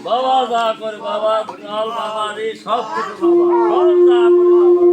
বাবা যা করে বাবা কাল বাবা রে সব কিছু বাবা সব যা করে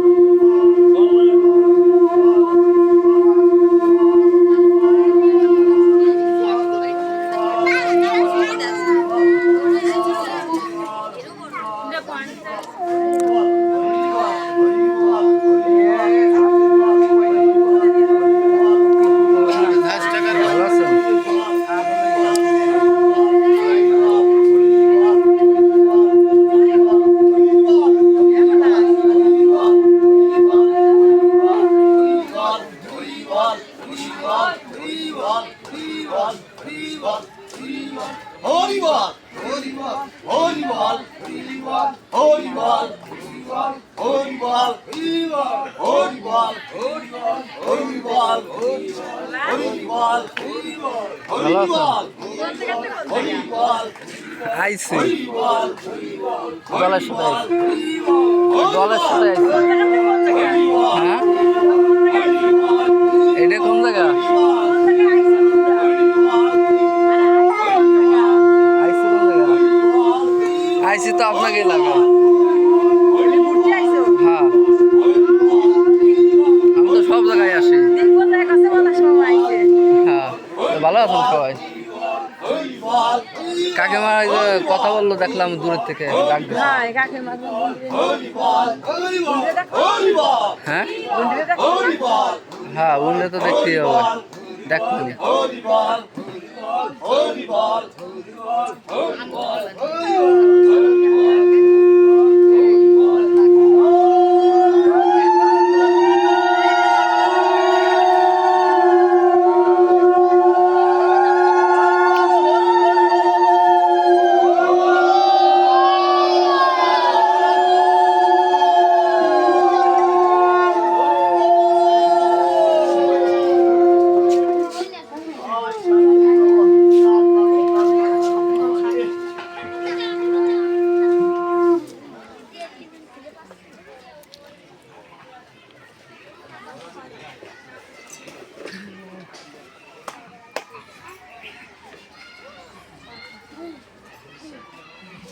আইসি দলের সাথে দলের সাথে হ্যাঁ এটা কোন জায়গা আইসি কোন জায়গা আইসি তো আপনাকে এলাকা হ্যাঁ আমি তো সব জায়গায় আসি হ্যাঁ ভালো আছেন সবাই কাকিমা কথা বললো দেখলাম দূরের থেকে হ্যাঁ হ্যাঁ বললে তো দেখতেই হবে দেখবেন হরি